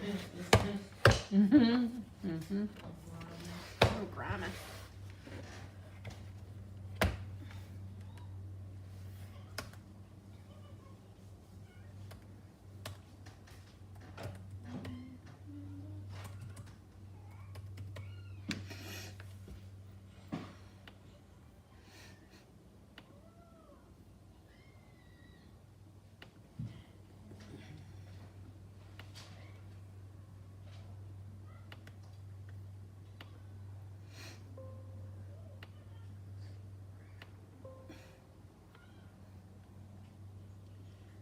Oh, grandma.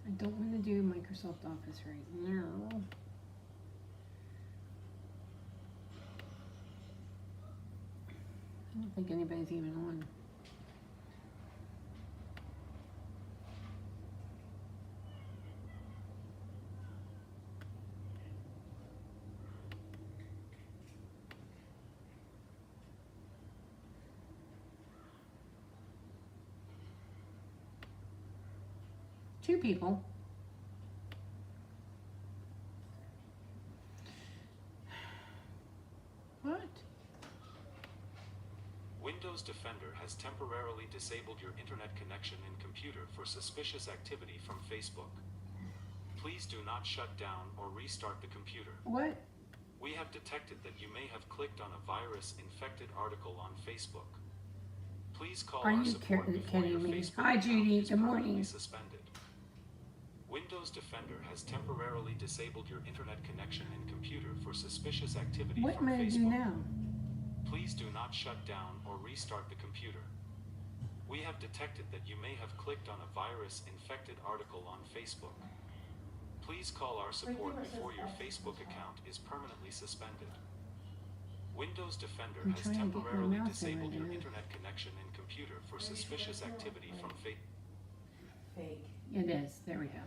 I don't want to do Microsoft Office right now. I don't think anybody's even on. Two people. What? Windows Defender has temporarily disabled your internet connection and computer for suspicious activity from Facebook. Please do not shut down or restart the computer. What? We have detected that you may have clicked on a virus-infected article on Facebook. Please call Are our you support before your kidding me? Facebook Hi, account Judy. is Good permanently morning. suspended. Windows Defender has temporarily disabled your internet connection and computer for suspicious activity What am from I going to do Facebook. now? Please do not shut down or restart the computer. We have detected that you may have clicked on a virus-infected article on Facebook. Please call our support before your Facebook account is permanently suspended. Windows Defender I'm has trying to get my temporarily mouse in disabled right your now. internet connection and computer for suspicious activity from Facebook. Fake. It is. There we go.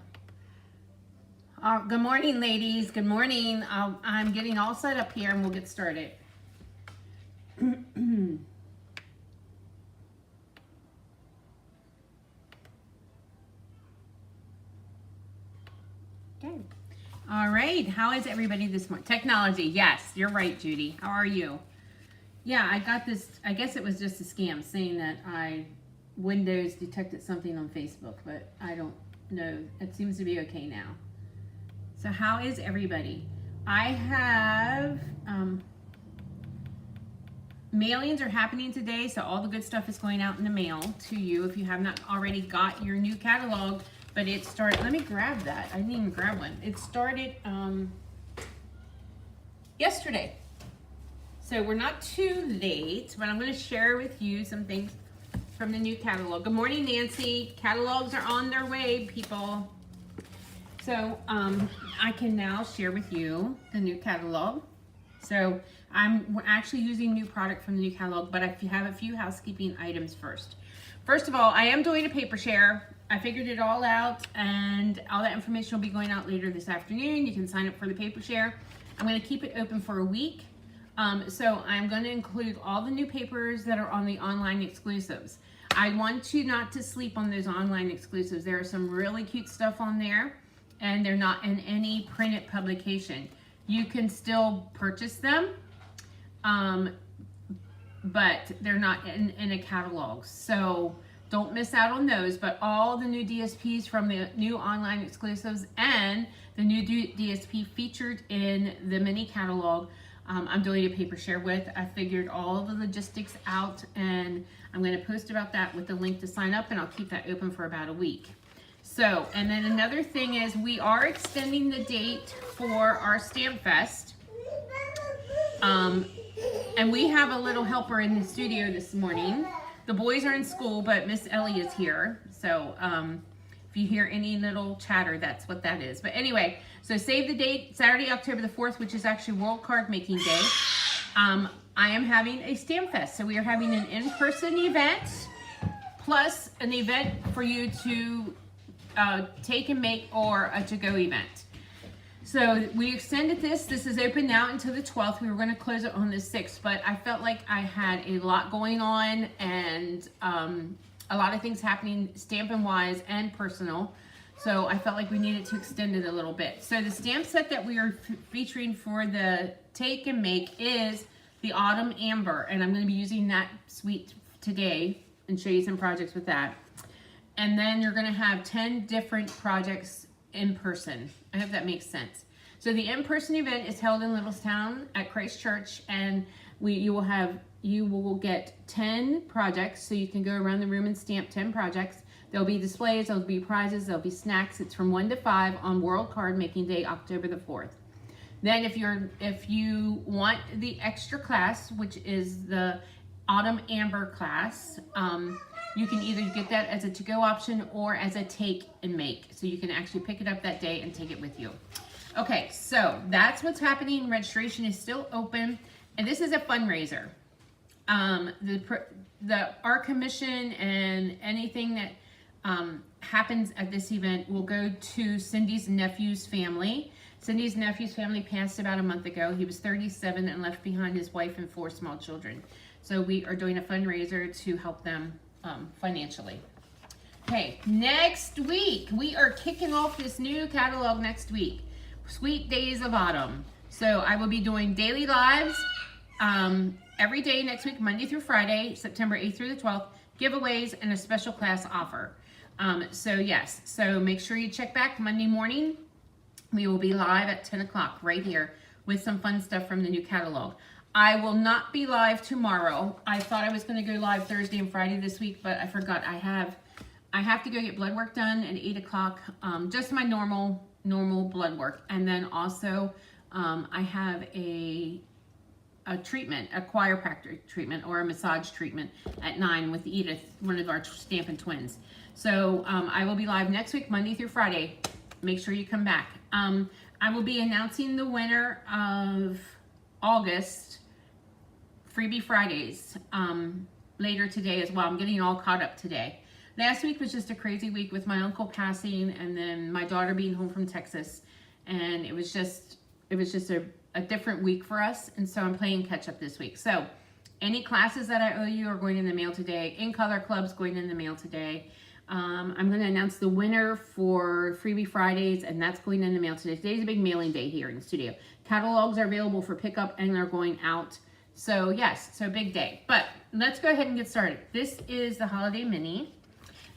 Good morning, ladies. Good morning. I'm getting all set up here and we'll get started. Okay. All right. How is everybody this morning? Technology. Yes, you're right, Judy. How are you? Yeah, I got this. I guess it was just a scam saying that Windows detected something on Facebook, but I don't know. It seems to be okay now. So how is everybody? I have mailings are happening today, so all the good stuff is going out in the mail to you if you have not already got your new catalog. But it started, let me grab that. I didn't even grab one. It started yesterday. So we're not too late, but I'm going to share with you some things from the new catalog. Good morning, Nancy. Catalogs are on their way, people. So I can now share with you the new catalog. So we're actually using new product from the new catalog, but I have a few housekeeping items first. First of all, I am doing a paper share. I figured it all out, and all that information will be going out later this afternoon. You can sign up for the paper share. I'm going to keep it open for a week. So I'm going to include all the new papers that are on the online exclusives. I want you not to sleep on those online exclusives. There are some really cute stuff on there, and they're not in any printed publication. You can still purchase them, but they're not in a catalog. So don't miss out on those, but all the new DSPs from the new online exclusives and the new DSP featured in the mini catalog, I'm doing a paper share with. I figured all the logistics out, and I'm going to post about that with the link to sign up, and I'll keep that open for about a week. So, and then another thing is we are extending the date for our Stamp Fest. And we have a little helper in the studio this morning. The boys are in school, but Miss Ellie is here. So if you hear any little chatter, that's what that is. But anyway, so save the date, Saturday, October the 4th, which is actually World Card Making Day. I am having a Stamp Fest. So we are having an in-person event plus an event for you to take and make, or a to-go event. So we extended this. This is open now until the 12th. We were going to close it on the 6th, but I felt like I had a lot going on and a lot of things happening stamping wise and personal. So I felt like we needed to extend it a little bit. So the stamp set that we are featuring for the take and make is the Autumn Amber. And I'm going to be using that suite today and show you some projects with that. And then you're going to have 10 different projects in person. I hope that makes sense. So the in-person event is held in Littlestown at Christ Church, and you will get 10 projects, so you can go around the room and stamp 10 projects. There'll be displays, there'll be prizes, there'll be snacks. It's from 1 to 5 on World Card Making Day, October the 4th. Then if you want the extra class, which is the Autumn Amber class, you can either get that as a to-go option or as a take and make. So you can actually pick it up that day and take it with you. Okay, so that's what's happening. Registration is still open, and this is a fundraiser. The Art Commission and anything that happens at this event will go to Cindy's nephew's family. Cindy's nephew's family passed about a month ago. He was 37 and left behind his wife and 4 small children. So we are doing a fundraiser to help them financially. Okay, next week, we are kicking off this new catalog next week. Sweet Days of Autumn. So I will be doing daily lives every day next week, Monday through Friday, September 8th through the 12th, giveaways, and a special class offer. So make sure you check back Monday morning. We will be live at 10 o'clock right here with some fun stuff from the new catalog. I will not be live tomorrow. I thought I was going to go live Thursday and Friday this week, but I forgot. I have to go get blood work done at 8 o'clock, just my normal blood work. And then also I have a treatment, a chiropractor treatment or a massage treatment at 9 with Edith, one of our Stampin' Twins. So I will be live next week, Monday through Friday. Make sure you come back. I will be announcing the winner of August Freebie Fridays later today as well. I'm getting all caught up today. Last week was just a crazy week with my uncle passing and then my daughter being home from Texas. And it was just a different week for us. And so I'm playing catch up this week. So any classes that I owe you are going in the mail today. In Color Club's going in the mail today. I'm going to announce the winner for Freebie Fridays, and that's going in the mail today. Today's a big mailing day here in the studio. Catalogs are available for pickup and they're going out. So yes, so big day. But let's go ahead and get started. This is the Holiday Mini.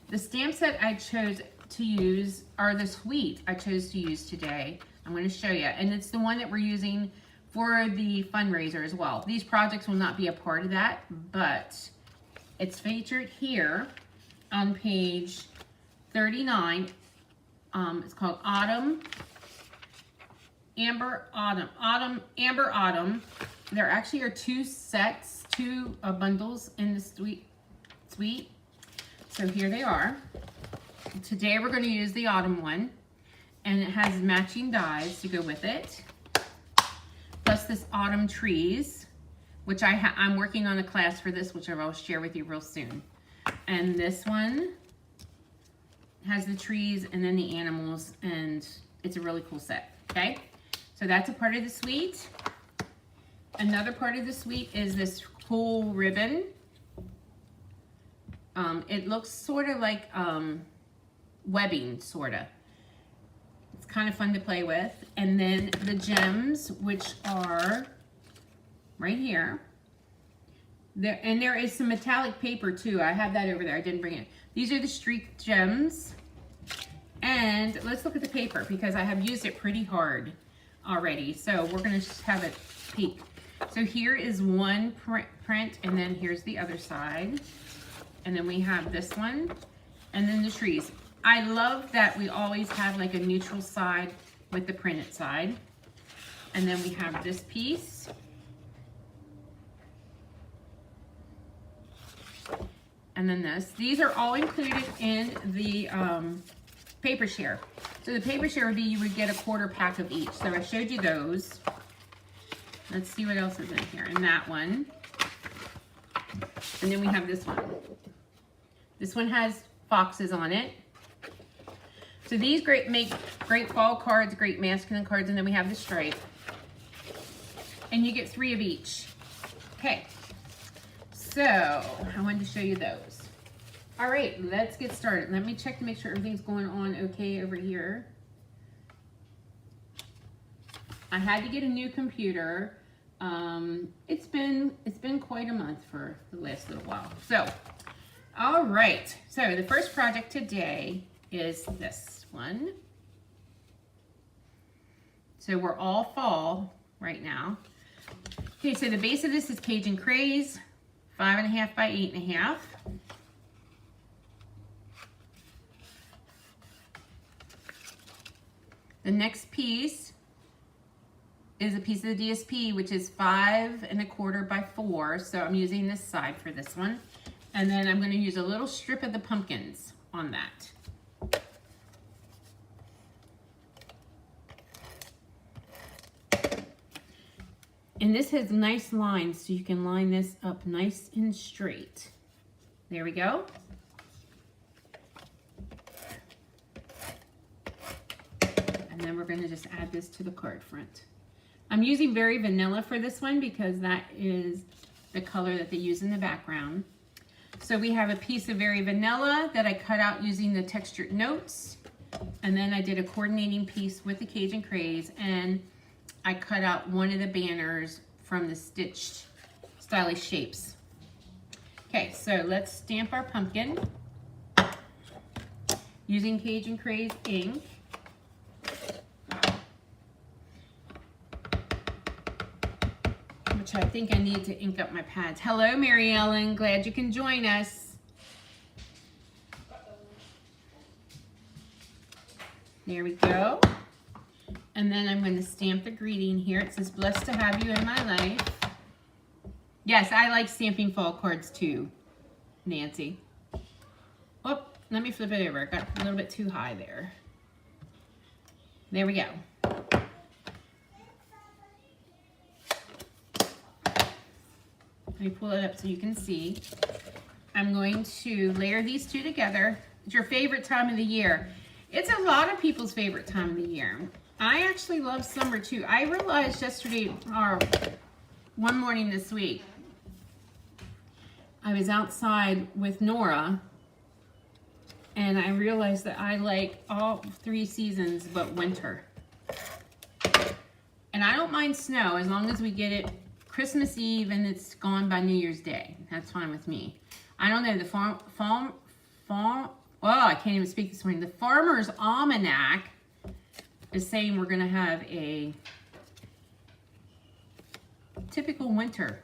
The stamp set I chose to use are the suite I chose to use today. I'm going to show you. And it's the one that we're using for the fundraiser as well. These projects will not be a part of that, but it's featured here on page 39. It's called Amber Autumn. There actually are 2 sets, 2 bundles in the suite. So here they are. Today we're going to use the Autumn one, and it has matching dies to go with it. Plus this Autumn Trees, which I'm working on a class for this, which I will share with you real soon. And this one has the trees and then the animals, and it's a really cool set, okay? So that's a part of the suite. Another part of the suite is this cool ribbon. It looks sort of like webbing, sort of. It's kind of fun to play with. And then the gems, which are right here. There is some metallic paper too. I have that over there. I didn't bring it. These are the streak gems. And let's look at the paper because I have used it pretty hard already. So we're going to have a peek. So here is one print, and then here's the other side. And then we have this one, and then the trees. I love that we always have like a neutral side with the printed side. And then we have this piece. And then this. These are all included in the paper share. So the paper share would be you would get a quarter pack of each. So I showed you those. Let's see what else is in here. And that one. And then we have this one. This one has foxes on it. So these make great fall cards, great masculine cards, and then we have the stripe. And you get 3 of each. Okay. So I wanted to show you those. All right, let's get started. Let me check to make sure everything's going on okay over here. I had to get a new computer. It's been quite a month for the last little while. So, all right. So the first project today is this one. So we're all fall right now. Okay, so the base of this is Cajun Craze, 5.5 by 8.5. The next piece is a piece of the DSP, which is 5.25 by 4. So I'm using this side for this one. And then I'm going to use a little strip of the pumpkins on that. And this has nice lines, so you can line this up nice and straight. There we go. And then we're going to just add this to the card front. I'm using Very Vanilla for this one because that is the color that they use in the background. So we have a piece of Very Vanilla that I cut out using the textured notes. And then I did a coordinating piece with the Cajun Craze, and I cut out one of the banners from the stitched stylish shapes. Okay, so let's stamp our pumpkin using Cajun Craze ink. Which I think I need to ink up my pads. Hello, Mary Ellen. Glad you can join us. There we go. And then I'm going to stamp the greeting here. It says, blessed to have you in my life. Yes, I like stamping fall cards too, Nancy. Oh, let me flip it over. It got a little bit too high there. There we go. Let me pull it up so you can see. I'm going to layer these two together. It's your favorite time of the year. It's a lot of people's favorite time of the year. I actually love summer too. I realized yesterday, or one morning this week, I was outside with Nora, and I realized that I like all 3 seasons but winter. And I don't mind snow as long as we get it Christmas Eve and it's gone by New Year's Day. That's fine with me. I don't know, the I can't even speak this morning. The Farmer's Almanac is saying we're going to have a typical winter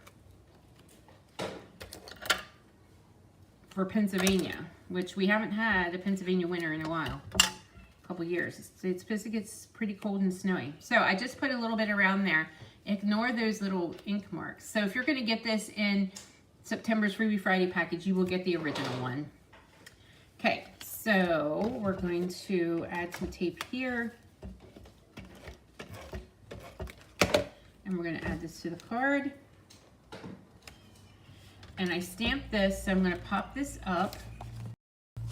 for Pennsylvania, which we haven't had a Pennsylvania winter in a while, a couple years. It's supposed to get pretty cold and snowy. So I just put a little bit around there. Ignore those little ink marks. So if you're going to get this in September's Freebie Friday package, you will get the original one. Okay, so we're going to add some tape here. And we're going to add this to the card. And I stamped this, so I'm going to pop this up.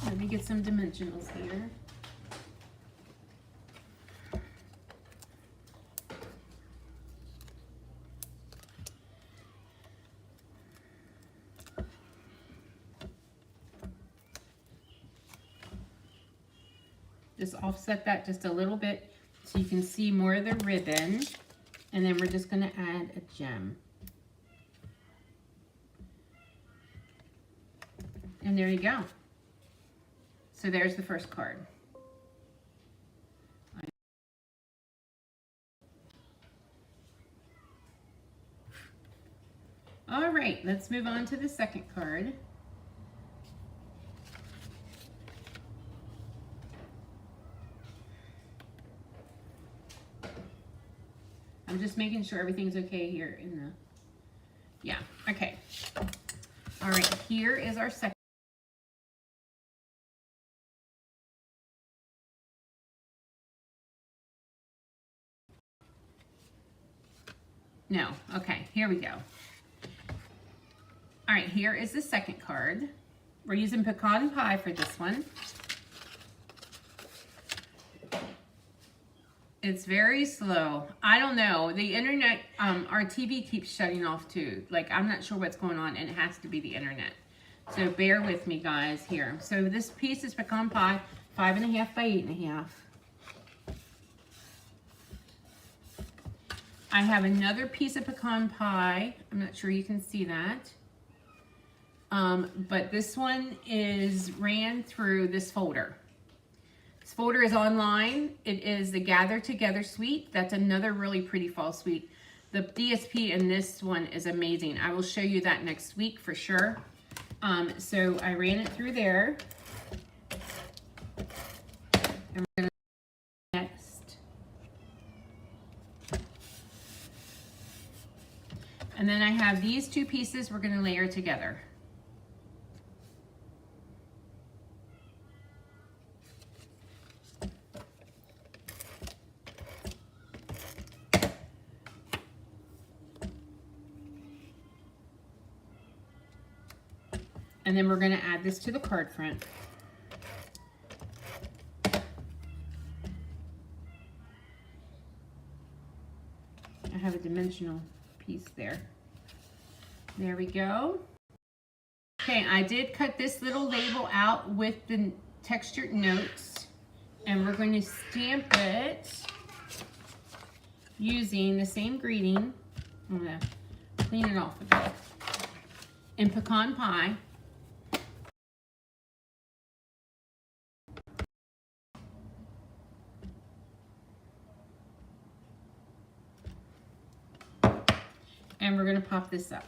Let me get some dimensionals here. Just offset that just a little bit so you can see more of the ribbon. And then we're just going to add a gem. And there you go. So there's the first card. All right, let's move on to the second card. I'm just making sure everything's okay here in the, yeah, okay. All right, here is our second. No, okay, here we go. All right, here is the second card. We're using Pecan Pie for this one. It's very slow. I don't know. The internet, our TV keeps shutting off too. Like, I'm not sure what's going on, and it has to be the internet. So bear with me, guys, here. So this piece is pecan pie, 5.5 by 8.5. I have another piece of pecan pie. I'm not sure you can see that. But this one is ran through this folder. This folder is online. It is the Gather Together suite. That's another really pretty fall suite. The DSP in this one is amazing. I will show you that next week for sure. So I ran it through there. And we're gonna next. And then I have these two pieces we're gonna layer together. And then we're going to add this to the card front. I have a dimensional piece there. There we go. Okay, I did cut this little label out with the textured notes, and we're going to stamp it using the same greeting. I'm going to clean it off a bit. In pecan pie. And we're going to pop this up.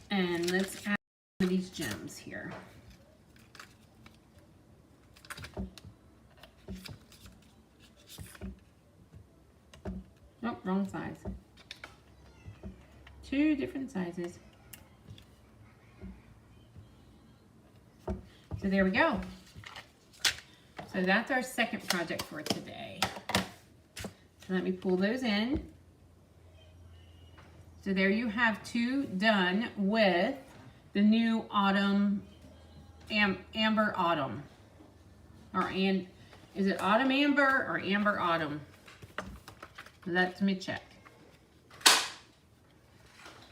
And let's add some of these gems here. Oh, wrong size. Two different sizes. So there we go. So that's our second project for today. So let me pull those in. So there you have two done with the new autumn, amber autumn. Is it autumn amber or amber autumn? Let me check.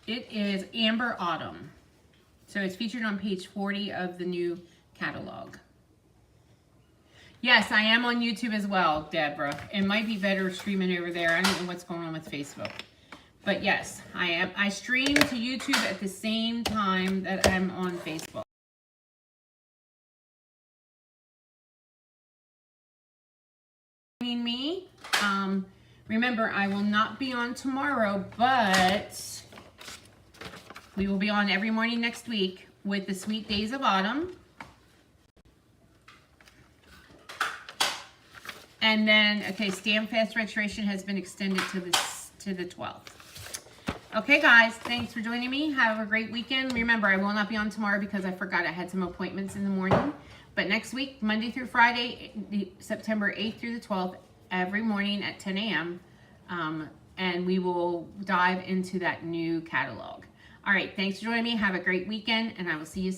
It is Amber Autumn. So it's featured on page 40 of the new catalog. Yes, I am on YouTube as well, Deborah. It might be better streaming over there. I don't know what's going on with Facebook. But yes, I am. I stream to YouTube at the same time that I'm on Facebook. Me. Remember, I will not be on tomorrow, but we will be on every morning next week with the Sweet Days of Autumn. And then, okay, Stamp Fest registration has been extended to the 12th. Okay, guys, thanks for joining me. Have a great weekend. Remember, I will not be on tomorrow because I forgot I had some appointments in the morning. But next week, Monday through Friday, September 8th through the 12th, every morning at 10 a.m. And we will dive into that new catalog. All right, thanks for joining me. Have a great weekend, and I will see you soon.